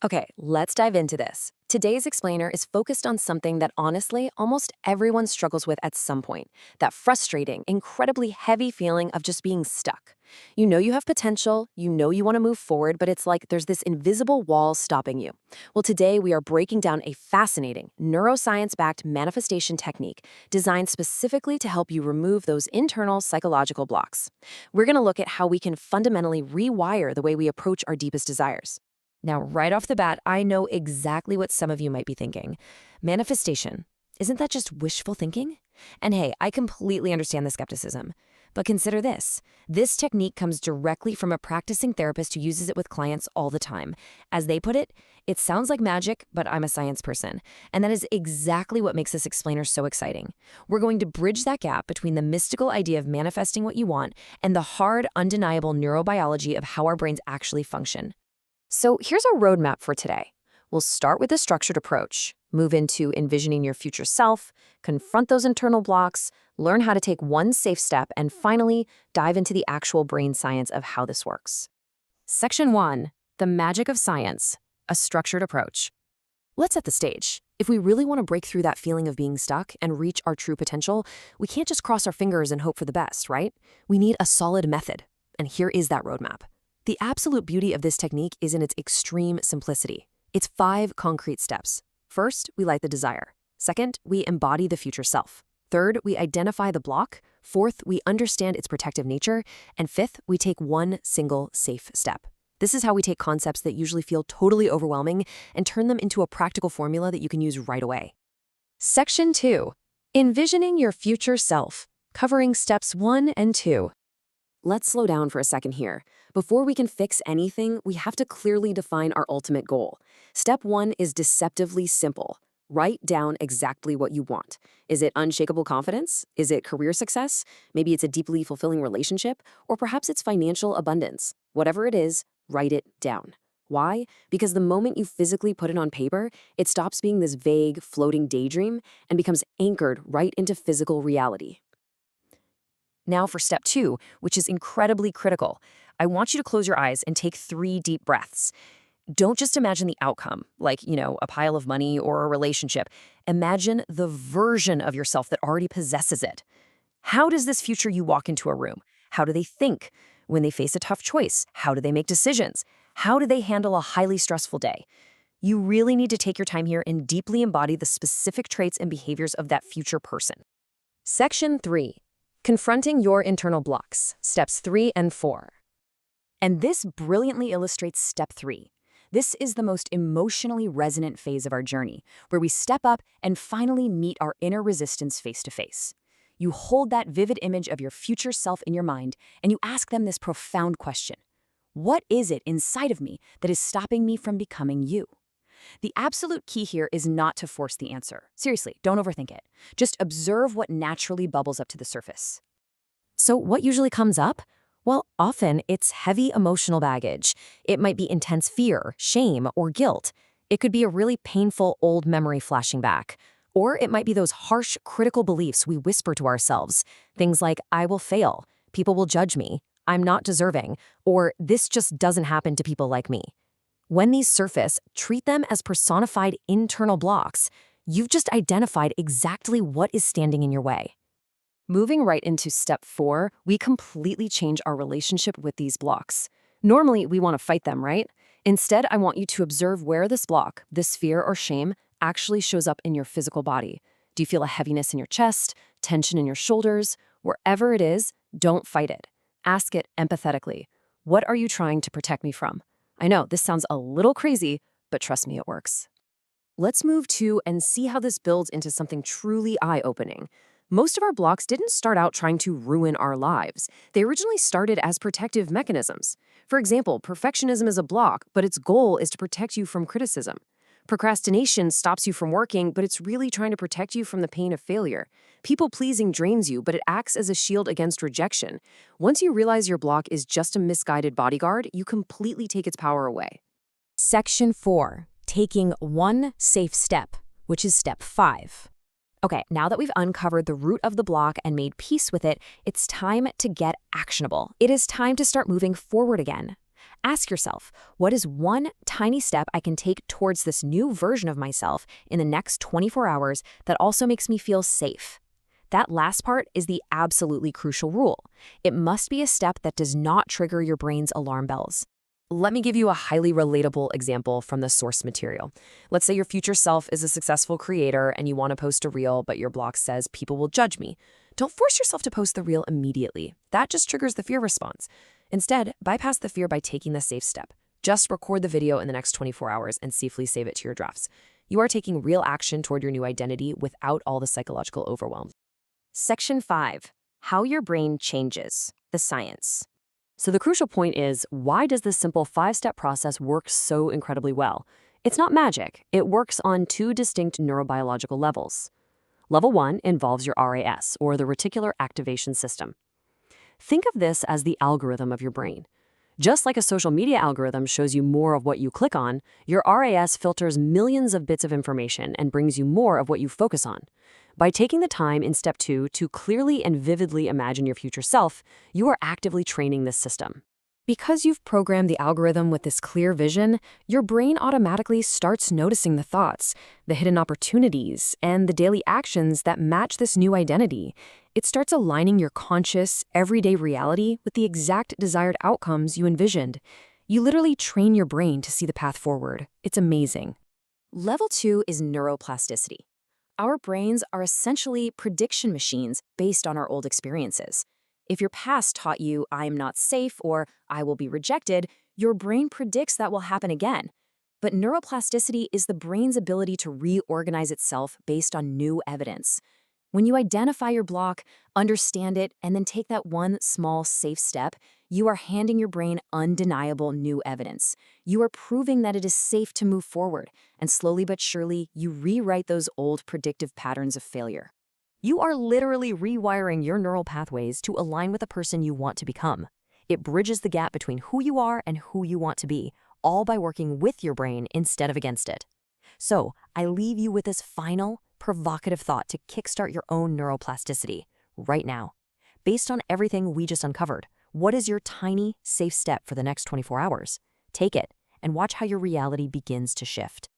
Okay, let's dive into this. Today's explainer is focused on something that honestly almost everyone struggles with at some point, that frustrating, incredibly heavy feeling of just being stuck. You know you have potential, you know you want to move forward, but it's like there's this invisible wall stopping you. Well, today we are breaking down a fascinating, neuroscience-backed manifestation technique designed specifically to help you remove those internal psychological blocks. We're going to look at how we can fundamentally rewire the way we approach our deepest desires. Now, right off the bat, I know exactly what some of you might be thinking. Manifestation. Isn't that just wishful thinking? And hey, I completely understand the skepticism. But consider this. This technique comes directly from a practicing therapist who uses it with clients all the time. As they put it sounds like magic, but I'm a science person. And that is exactly what makes this explainer so exciting. We're going to bridge that gap between the mystical idea of manifesting what you want and the hard, undeniable neurobiology of how our brains actually function. So here's our roadmap for today. We'll start with a structured approach, move into envisioning your future self, confront those internal blocks, learn how to take one safe step, and finally, dive into the actual brain science of how this works. Section 1, the magic of science, a structured approach. Let's set the stage. If we really want to break through that feeling of being stuck and reach our true potential, we can't just cross our fingers and hope for the best, right? We need a solid method. And here is that roadmap. The absolute beauty of this technique is in its extreme simplicity. It's 5 concrete steps. First, we light the desire. Second, we embody the future self. Third, we identify the block. Fourth, we understand its protective nature. And fifth, we take one single safe step. This is how we take concepts that usually feel totally overwhelming and turn them into a practical formula that you can use right away. Section 2, envisioning your future self, covering steps 1 and 2. Let's slow down for a second here. Before we can fix anything, we have to clearly define our ultimate goal. Step 1 is deceptively simple. Write down exactly what you want. Is it unshakable confidence? Is it career success? Maybe it's a deeply fulfilling relationship? Or perhaps it's financial abundance. Whatever it is, write it down. Why? Because the moment you physically put it on paper, it stops being this vague, floating daydream and becomes anchored right into physical reality. Now for step 2, which is incredibly critical. I want you to close your eyes and take 3 deep breaths. Don't just imagine the outcome, like, a pile of money or a relationship. Imagine the version of yourself that already possesses it. How does this future you walk into a room? How do they think? When they face a tough choice, how do they make decisions? How do they handle a highly stressful day? You really need to take your time here and deeply embody the specific traits and behaviors of that future person. Section 3. Confronting your internal blocks, steps 3 and 4. And this brilliantly illustrates step 3. This is the most emotionally resonant phase of our journey, where we step up and finally meet our inner resistance face to face. You hold that vivid image of your future self in your mind, and you ask them this profound question. What is it inside of me that is stopping me from becoming you? The absolute key here is not to force the answer. Seriously, don't overthink it. Just observe what naturally bubbles up to the surface. So what usually comes up? Well, often it's heavy emotional baggage. It might be intense fear, shame, or guilt. It could be a really painful old memory flashing back. Or it might be those harsh, critical beliefs we whisper to ourselves. Things like, I will fail, people will judge me, I'm not deserving, or this just doesn't happen to people like me. When these surface, treat them as personified internal blocks. You've just identified exactly what is standing in your way. Moving right into step 4, we completely change our relationship with these blocks. Normally, we want to fight them, right? Instead, I want you to observe where this block, this fear or shame, actually shows up in your physical body. Do you feel a heaviness in your chest, tension in your shoulders? Wherever it is, don't fight it. Ask it empathetically. What are you trying to protect me from? I know this sounds a little crazy, but trust me, it works. Let's move to and see how this builds into something truly eye-opening. Most of our blocks didn't start out trying to ruin our lives. They originally started as protective mechanisms. For example, perfectionism is a block, but its goal is to protect you from criticism. Procrastination stops you from working, but it's really trying to protect you from the pain of failure. People-pleasing drains you, but it acts as a shield against rejection. Once you realize your block is just a misguided bodyguard, you completely take its power away. Section 4. Taking one safe step, which is step 5. Okay, now that we've uncovered the root of the block and made peace with it, it's time to get actionable. It is time to start moving forward again. Ask yourself, what is one tiny step I can take towards this new version of myself in the next 24 hours that also makes me feel safe? That last part is the absolutely crucial rule. It must be a step that does not trigger your brain's alarm bells. Let me give you a highly relatable example from the source material. Let's say your future self is a successful creator and you want to post a reel, but your block says people will judge me. Don't force yourself to post the reel immediately. That just triggers the fear response. Instead, bypass the fear by taking the safe step. Just record the video in the next 24 hours and safely save it to your drafts. You are taking real action toward your new identity without all the psychological overwhelm. Section 5. How your brain changes. The science. So the crucial point is, why does this simple 5-step process work so incredibly well? It's not magic. It works on 2 distinct neurobiological levels. Level 1 involves your RAS, or the reticular activation system. Think of this as the algorithm of your brain. Just like a social media algorithm shows you more of what you click on, your RAS filters millions of bits of information and brings you more of what you focus on. By taking the time in step 2 to clearly and vividly imagine your future self, you are actively training this system. Because you've programmed the algorithm with this clear vision, your brain automatically starts noticing the thoughts, the hidden opportunities, and the daily actions that match this new identity. It starts aligning your conscious, everyday reality with the exact desired outcomes you envisioned. You literally train your brain to see the path forward. It's amazing. Level 2 is neuroplasticity. Our brains are essentially prediction machines based on our old experiences. If your past taught you, I am not safe or I will be rejected, your brain predicts that will happen again. But neuroplasticity is the brain's ability to reorganize itself based on new evidence. When you identify your block, understand it, and then take that one small, safe step, you are handing your brain undeniable new evidence. You are proving that it is safe to move forward, and slowly but surely, you rewrite those old predictive patterns of failure. You are literally rewiring your neural pathways to align with the person you want to become. It bridges the gap between who you are and who you want to be, all by working with your brain instead of against it. So, I leave you with this final, provocative thought to kickstart your own neuroplasticity right now. Based on everything we just uncovered, what is your tiny, safe step for the next 24 hours? Take it and watch how your reality begins to shift.